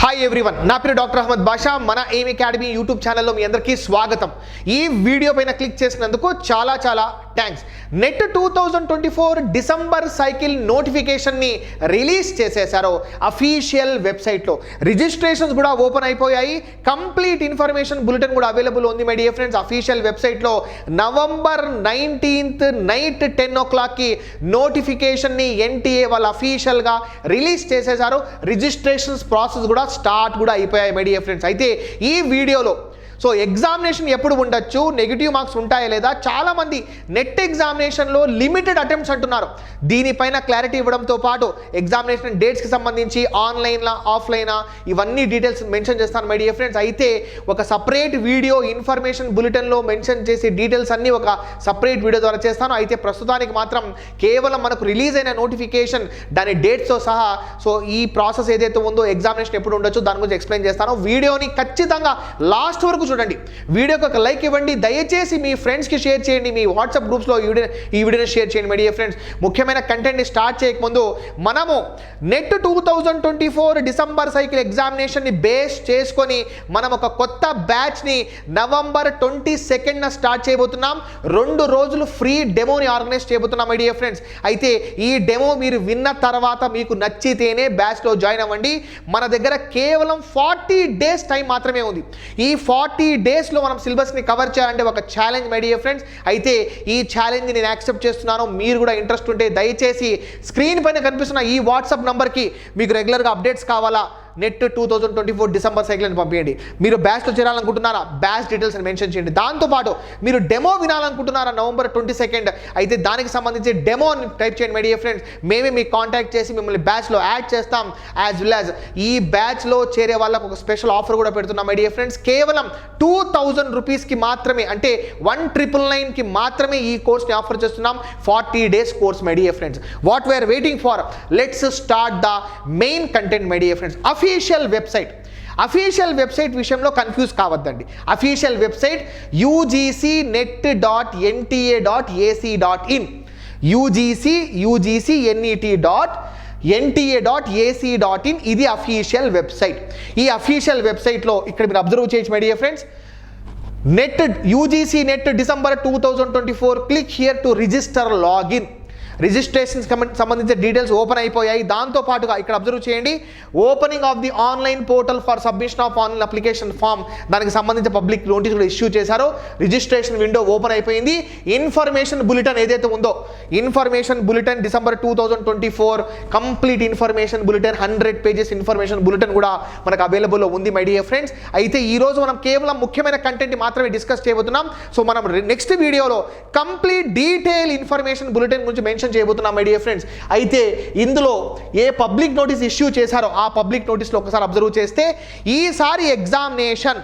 Hi everyone, నా పేరు doctor Ahmed బాషా. మన ఎయిమ్ అకాడమీ యూట్యూబ్ ఛానల్లో మీ అందరికీ స్వాగతం. ఈ వీడియో పైన క్లిక్ చేసినందుకు చాలా చాలా థ్యాంక్స్. నెట్ 2024 డిసెంబర్ సైకిల్ నోటిఫికేషన్ని రిలీజ్ చేసేశారు అఫీషియల్ వెబ్సైట్లో. రిజిస్ట్రేషన్స్ కూడా ఓపెన్ అయిపోయాయి. కంప్లీట్ ఇన్ఫర్మేషన్ బులెటిన్ కూడా అవైలబుల్ ఉంది మై డియర్ ఫ్రెండ్స్ అఫీషియల్ వెబ్సైట్లో. నవంబర్ 19th నైట్ 10 o'clockకి నోటిఫికేషన్ని ఎన్టీఏ వాళ్ళు అఫీషియల్గా రిలీజ్ చేసేశారు. రిజిస్ట్రేషన్స్ ప్రాసెస్ కూడా స్టార్ట్ కూడా అయిపోయాయి మై డియర్ ఫ్రెండ్స్. అయితే ఈ వీడియోలో ఎగ్జామినేషన్ ఎప్పుడు ఉండొచ్చు, నెగిటివ్ మార్క్స్ ఉంటాయా లేదా, చాలామంది నెట్ ఎగ్జామినేషన్లో లిమిటెడ్ అటెంప్ట్స్ అంటున్నారు. దీనిపైన క్లారిటీ ఇవ్వడంతో పాటు ఎగ్జామినేషన్ డేట్స్కి సంబంధించి ఆన్లైన్లా ఆఫ్లైనా ఇవన్నీ డీటెయిల్స్ మెన్షన్ చేస్తాను మై డియర్ ఫ్రెండ్స్. అయితే ఒక సపరేట్ వీడియో ఇన్ఫర్మేషన్ బులెటిన్లో మెన్షన్ చేసే డీటెయిల్స్ అన్నీ ఒక సపరేట్ వీడియో ద్వారా చేస్తాను. అయితే ప్రస్తుతానికి మాత్రం కేవలం మనకు రిలీజ్ అయిన నోటిఫికేషన్ దాని డేట్స్తో సహా ఈ ప్రాసెస్ ఏదైతే ఉందో ఎగ్జామినేషన్ ఎప్పుడు ఉండొచ్చు దాని గురించి ఎక్స్ప్లెయిన్ చేస్తాను. వీడియోని ఖచ్చితంగా లాస్ట్ వరకు చూడండి. వీడియోకి ఒక లైక్ ఇవ్వండి. దయచేసి మీ ఫ్రెండ్స్కి షేర్ చేయండి. మీ వాట్సాప్ గ్రూప్స్లో ఈ వీడియోని షేర్ చేయండి మై డియర్ ఫ్రెండ్స్. ముఖ్యమైన కంటెంట్ని స్టార్ట్ చేయకముందు మనము నెట్ 2024 డిసెంబర్ సైకిల్ ఎగ్జామినేషన్ని బేస్ చేసుకొని మనం ఒక కొత్త బ్యాచ్ని నవంబర్ 22న స్టార్ట్ చేయబోతున్నాం. 2 రోజులు ఫ్రీ డెమోని ఆర్గనైజ్ చేయబోతున్నాం మై డియర్ ఫ్రెండ్స్. అయితే ఈ డెమో మీరు విన్న తర్వాత మీకు నచ్చితేనే బ్యాచ్లో జాయిన్ అవ్వండి. మన దగ్గర కేవలం 40 days టైం మాత్రమే ఉంది. ఈ 40 daysలో మనం సిలబస్ని కవర్ చేయాలంటే ఒక ఛాలెంజ్ మై డియర్ ఫ్రెండ్స్. అయితే ఈ ఛాలెంజ్ని నేను యాక్సెప్ట్ చేస్తున్నాను. మీరు కూడా ఇంట్రెస్ట్ ఉంటే దయచేసి స్క్రీన్ పైన కనిపిస్తున్న ఈ వాట్సాప్ నంబర్కి మీకు రెగ్యులర్గా అప్డేట్స్ కావాలా, నెట్ 2024 డిసెంబర్ సైకిల్ అని పంపించండి. మీరు బ్యాచ్లో చేరాలనుకుంటున్నారా, బ్యాచ్ డీటెయిల్స్ అని మెన్షన్ చేయండి. దాంతోపాటు మీరు డెమో వినాలనుకుంటున్నారా నవంబర్ 22nd, అయితే దానికి సంబంధించి డెమో అని టైప్ చేయండి మై డియర్ ఫ్రెండ్స్. మేమే మీకు కాంటాక్ట్ చేసి మిమ్మల్ని బ్యాచ్లో యాడ్ చేస్తాం. యాజ్ వెల్ యాజ్ ఈ బ్యాచ్లో చేరే వాళ్ళకు ఒక స్పెషల్ ఆఫర్ కూడా పెడుతున్నాం మై డియర్ ఫ్రెండ్స్. కేవలం 2000 రూపీస్కి మాత్రమే, అంటే 1999కి మాత్రమే ఈ కోర్స్ని ఆఫర్ చేస్తున్నాం. 40 days course my dear friends. What we are waiting for, let's start the main content my dear friends. Official website విషయంలో కన్ఫ్యూజ్ కావద్దండి. అఫీషియల్ వెబ్సైట్ ugcnet.nta.ac.in ugcnet.nta.ac.in ఇది అఫీషియల్ వెబ్సైట్. ఈ అఫీషియల్ వెబ్సైట్లో ఇక్కడ మీరు అబ్జర్వ్ చేయొచ్చు my dear friends. UGC net December 2024 click here to register login. Registrations సంబంధించిన details open అయిపోయాయి. దాంతోపాటుగా ఇక్కడ అబ్జర్వ్ చేయండి, opening of the online portal for submission of online application form, దానికి సంబంధించిన పబ్లిక్ నోటీస్ కూడా ఇష్యూ చేశారు. రిజిస్ట్రేషన్ విండో ఓపెన్ అయిపోయింది. ఇన్ఫర్మేషన్ బులెటిన్ ఏదైతే ఉందో, information bulletin December 2024 complete information bulletin 100 pages information bulletin కూడా మనకు అవైలబుల్లో ఉంది మై డియర్ ఫ్రెండ్స్. అయితే ఈరోజు మనం కేవలం ముఖ్యమైన కంటెంట్ మాత్రమే డిస్కస్ చేయబోతున్నాం. మనం నెక్స్ట్ వీడియోలో కంప్లీట్ డీటెయిల్ ఇన్ఫర్మేషన్ బులెటిన్ గురించి మెన్షన్ చేయబోతున్నాం మై డియర్ ఫ్రెండ్స్. అయితే ఇందులో ఏ పబ్లిక్ నోటీస్ ఇష్యూ చేశారో ఆ పబ్లిక్ నోటీస్లో ఒకసారి అబ్జర్వ్ చేస్తే ఈసారి ఎగ్జామినేషన్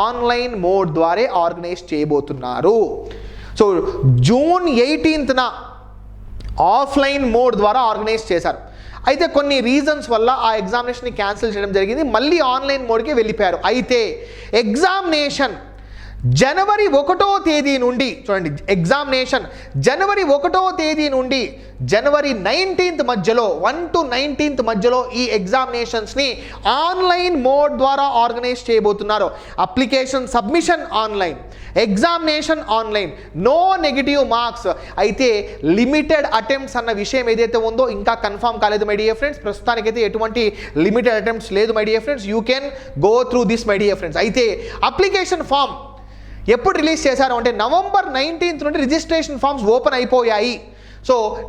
ఆన్లైన్ మోడ్ ద్వారా ఆర్గనైజ్ చేయబోతున్నారు. జూన్ 18th ఆఫ్లైన్ మోడ్ ద్వారా ఆర్గనైజ్ చేశారు. అయితే కొన్ని రీజన్స్ వల్ల ఆ ఎగ్జామినేషన్ని క్యాన్సిల్ చేయడం జరిగింది. మళ్ళీ ఆన్లైన్ మోడ్కి వెళ్ళిపోయారు. అయితే ఎగ్జామినేషన్ జనవరి 1వ తేదీ నుండి, చూడండి, ఎగ్జామినేషన్ జనవరి 1వ తేదీ నుండి జనవరి 19th మధ్యలో, 1 to 19th మధ్యలో ఈ ఎగ్జామినేషన్స్ని ఆన్లైన్ మోడ్ ద్వారా ఆర్గనైజ్ చేయబోతున్నారు. Application submission online, examination online, no negative marks. అయితే లిమిటెడ్ అటెంప్ట్స్ అన్న విషయం ఏదైతే ఉందో ఇంకా కన్ఫర్మ్ కాలేదు మై డియర్ ఫ్రెండ్స్. ప్రస్తుతానికైతే ఎటువంటి లిమిటెడ్ అటెంప్ట్స్ లేదు my dear friends. You can go through this my dear friends. అయితే అప్లికేషన్ ఫామ్ ఎప్పుడు రిలీజ్ చేశారు అంటే నవంబర్ 19th నుండి రిజిస్ట్రేషన్ ఫామ్స్ ఓపెన్ అయిపోయాయి.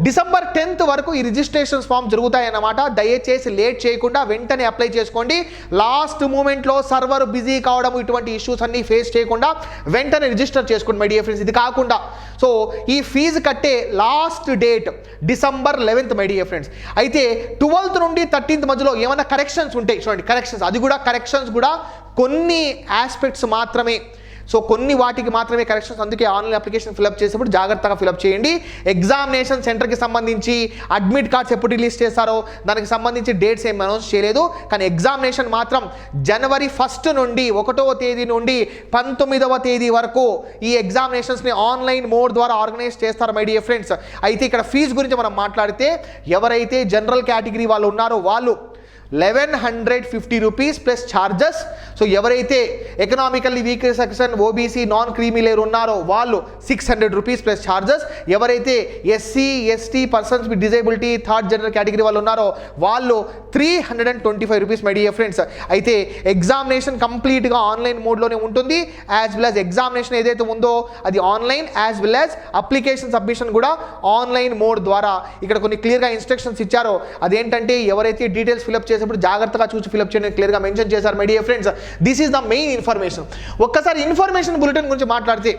డిసెంబర్ 10th వరకు ఈ రిజిస్ట్రేషన్ ఫామ్ జరుగుతాయన్నమాట. దయచేసి లేట్ చేయకుండా వెంటనే అప్లై చేసుకోండి. లాస్ట్ మూమెంట్లో సర్వర్ బిజీ కావడం ఇటువంటి ఇష్యూస్ అన్ని ఫేస్ చేయకుండా వెంటనే రిజిస్టర్ చేసుకోండి మై డియర్ ఫ్రెండ్స్. ఇది కాకుండా ఈ ఫీజు కట్టే last date December 11th my dear friends. అయితే 12th నుండి 13th మధ్యలో ఏమైనా కరెక్షన్స్ ఉంటాయి, చూడండి, కరెక్షన్స్ కూడా కొన్ని ఆస్పెక్ట్స్ మాత్రమే, కొన్ని వాటికి మాత్రమే కరెక్షన్స్. అందుకే ఆన్లైన్ అప్లికేషన్ ఫిల్అప్ చేసేప్పుడు జాగ్రత్తగా ఫిల్అప్ చేయండి. ఎగ్జామినేషన్ సెంటర్కి సంబంధించి అడ్మిట్ కార్డ్స్ ఎప్పుడు రిలీజ్ చేస్తారో దానికి సంబంధించి డేట్స్ ఏం అనౌన్స్ చేయలేదు. కానీ ఎగ్జామినేషన్ మాత్రం జనవరి 1st నుండి 1వ తేదీ నుండి 19వ తేదీ వరకు ఈ ఎగ్జామినేషన్స్ని ఆన్లైన్ మోడ్ ద్వారా ఆర్గనైజ్ చేస్తారు మై డియర్ ఫ్రెండ్స్. అయితే ఇక్కడ ఫీజు గురించి మనం మాట్లాడితే ఎవరైతే జనరల్ కేటగిరీ వాళ్ళు ఉన్నారో వాళ్ళు 1150 రూపీస్ ప్లస్ ఛార్జెస్. సో ఎవరైతే economically week section, OBC, non creamy layer ఉన్నారో వాళ్ళు 600 రూపీస్ ప్లస్ ఛార్జెస్. ఎవరైతే SC, ST, persons with disability, third general category వాళ్ళు ఉన్నారో వాళ్ళు 325 రూపీస్ మై డియర్ ఫ్రెండ్స్. అయితే ఎగ్జామినేషన్ కంప్లీట్గా ఆన్లైన్ మోడ్లోనే ఉంటుంది. యాజ్ వెల్ యాజ్ ఎగ్జామినేషన్ ఏదైతే ఉందో అది online, as well as application submission కూడా ఆన్లైన్ మోడ్ ద్వారా. ఇక్కడ కొన్ని క్లియర్గా ఇన్స్ట్రక్షన్స్ ఇచ్చారో అదేంటంటే ఎవరైతే డీటెయిల్స్ ఫిల్అప్ చేసేప్పుడు జాగ్రత్తగా చూసి ఫిల్అప్ చేయడం క్లియర్గా మెన్షన్ చేశారు my dear friends. This is the main information. ఒక్కసారి ఇన్ఫర్మేషన్ బులెటిన్ గురించి మాట్లాడితే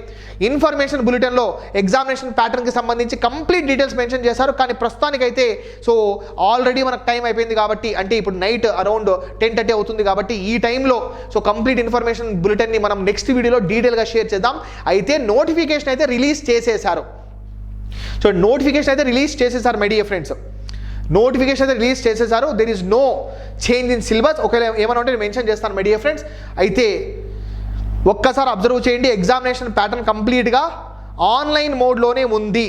ఇన్ఫర్మేషన్ బులెటిన్లో ఎగ్జామినేషన్ ప్యాటర్న్కి సంబంధించి కంప్లీట్ డీటెయిల్స్ మెన్షన్ చేశారు. కానీ ప్రస్తుతానికైతే సో ఆల్రెడీ మనకు టైం అయిపోయింది కాబట్టి, అంటే ఇప్పుడు నైట్ అరౌండ్ 10:30 అవుతుంది కాబట్టి ఈ టైంలో సో కంప్లీట్ ఇన్ఫర్మేషన్ బులెటిన్ని మనం నెక్స్ట్ వీడియోలో డీటెయిల్గా షేర్ చేద్దాం. అయితే నోటిఫికేషన్ అయితే రిలీజ్ చేసేశారు. సో నోటిఫికేషన్ అయితే రిలీజ్ చేసేసారు మై డియర్ ఫ్రెండ్స్. నోటిఫికేషన్ అయితే రిలీజ్ చేసేసారు. There is no change in syllabus. ఒకవేళ ఏమైనా ఉంటే నేను మెన్షన్ చేస్తాను మై డియర్ ఫ్రెండ్స్. అయితే ఒక్కసారి అబ్జర్వ్ చేయండి, ఎగ్జామినేషన్ ప్యాటర్న్ కంప్లీట్గా ఆన్లైన్ మోడ్లోనే ఉంది.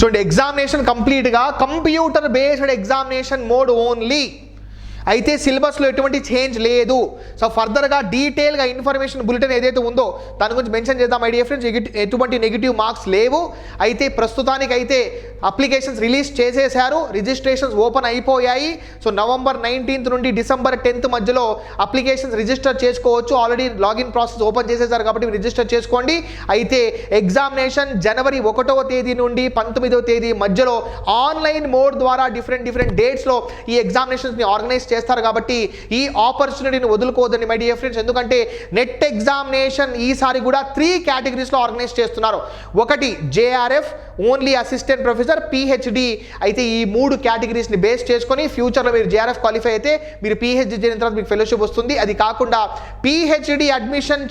చూడండి, ఎగ్జామినేషన్ కంప్లీట్గా computer based examination mode only. అయితే సిలబస్లో ఎటువంటి చేంజ్ లేదు. సో ఫర్దర్గా డీటెయిల్గా ఇన్ఫర్మేషన్ బులెటిన్ ఏదైతే ఉందో దాని గురించి మెన్షన్ చేద్దాం మై డియర్ ఫ్రెండ్స్. ఎటువంటి నెగిటివ్ మార్క్స్ లేవు. అయితే ప్రస్తుతానికైతే అప్లికేషన్స్ రిలీజ్ చేసేశారు, రిజిస్ట్రేషన్స్ ఓపెన్ అయిపోయాయి. సో November 19th నుండి December 10th మధ్యలో అప్లికేషన్స్ రిజిస్టర్ చేసుకోవచ్చు. ఆల్రెడీ లాగిన్ ప్రాసెస్ ఓపెన్ చేసేసారు కాబట్టి రిజిస్టర్ చేసుకోండి. అయితే ఎగ్జామినేషన్ January 1వ తేదీ నుండి 19వ తేదీ మధ్యలో ఆన్లైన్ మోడ్ ద్వారా డిఫరెంట్ డేట్స్లో ఈ ఎగ్జామినేషన్స్ని ఆర్గనైజ్ చేస్తారు కాబట్టి ఈ ఆపర్చునిటీని వదులుకోవద్దండి మై డియర్ ఫ్రెండ్స్. ఎందుకంటే నెట్ ఎగ్జామినేషన్ ఈసారి కూడా 3 కేటగిరీస్లో ఆర్గనైజ్ చేస్తున్నారు. ఒకటి JRF only assistant professor, PhD. అయితే ఈ 3 కేటగిరీస్ని బేస్ చేసుకొని ఫ్యూచర్లో మీరు JRF క్వాలిఫై అయితే మీరు PhD చేరిన తర్వాత మీకు ఫెలోషిప్ వస్తుంది. అది కాకుండా PhD అడ్మిషన్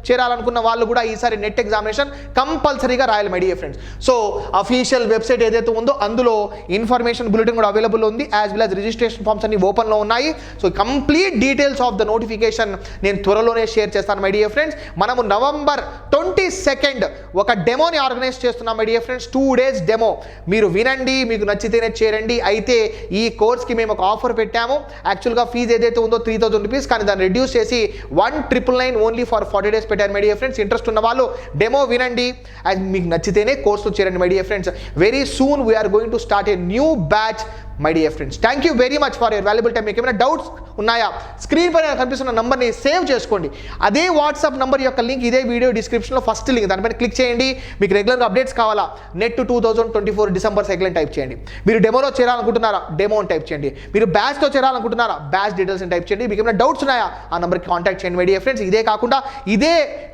చేరాలనుకున్న వాళ్ళు కూడా ఈసారి నెట్ ఎగ్జామినేషన్ కంపల్సరీగా రాయాలి my dear friends. So official website ఏదైతే ఉందో అందులో ఇన్ఫర్మేషన్ బులెటిన్ కూడా అవైలబుల్ ఉంది, as well as registration forms అన్ని ఓపెన్లో ఉన్నాయి. So complete details of the notification నేను త్వరలోనే షేర్ చేస్తాను మై డియర్ ఫ్రెండ్స్. మనము November 22nd ఒక డెమోని ఆర్గనైజ్ చేస్తున్నాం my dear friends. 2 days demo. మీరు వినండి, మీకు నచ్చితేనే చేరండి. అయితే ఈ కోర్స్కి మేము ఒక ఆఫర్ పెట్టాము. యాక్చువల్గా ఫీజు ఏదైతే ఉందో 3000 రూపీస్, కానీ దాన్ని రెడ్యూస్ చేసి 1999 ఓన్లీ ఫర్ 40 days పెట్టారు మై డియర్ ఫ్రెండ్స్. ఇంట్రెస్ట్ ఉన్న వాళ్ళు డెమో వినండి, అండ్ మీకు నచ్చితేనే కోర్సులో చేరండి my dear friends. Very soon we're going to start a new batch my dear friends. Thank you very much for your valuable time. మీకు ఏమైనా డౌట్స్ ఉన్నాయా? స్క్రీన్ పైన కనిపిస్తున్న నంబర్ని సేవ్ చేసుకోండి. అదే వాట్సాప్ నంబర్ యొక్క లింక్ ఇదే వీడియో డిస్క్రిప్షన్లో ఫస్ట్ లింక్, దానిపైన క్లిక్ చేయండి. మీకు రెగ్యులర్గా అప్డేట్స్ కావాలా? నెట్ 2024 December సైకిల్ టైప్ చేయండి. మీరు డెమోలో చేరాలనుకుంటున్నారా? డెమో అని టైప్ చేయండి. మీరు బ్యాచ్తో చేరాలనుకుంటున్నారా? బ్యాచ్ డీటెయిల్స్ అని టైప్ చేయండి. మీకు ఏమైనా డౌట్స్ ఉన్నాయా? ఆ నెంబర్కి కాంటాక్ట్ చేయండి మై డియర్ ఫ్రెండ్స్. ఇదే కాకుండా ఇదే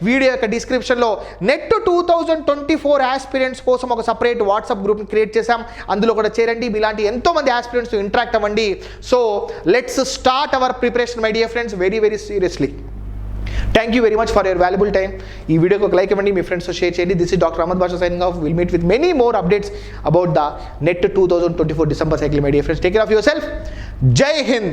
వీడియో యొక్క డిస్క్రిప్షన్లో నెట్ 2024 ఆస్పిరెంట్స్ కోసం ఒక సపరేట్ వాట్సాప్ గ్రూప్ని క్రియేట్ చేశాం. అందులో కూడా చేరండి. మీలాంటి ఎంతోమంది ఆస్పిరెంట్స్ ఇంటరాక్ట్ అవ్వండి. So let's start our preparation my dear friends very seriously. Thank you very much for your valuable time. ఈ వీడియోకి ఒక లైక్ ఇవ్వండి, మీ ఫ్రెండ్స్తో షేర్ చేయండి. This is doctor Ahmed Basha signing off. Will meet with many more updates about the net 2024 December cycle my dear friends. Take care of your self. Jai Hind.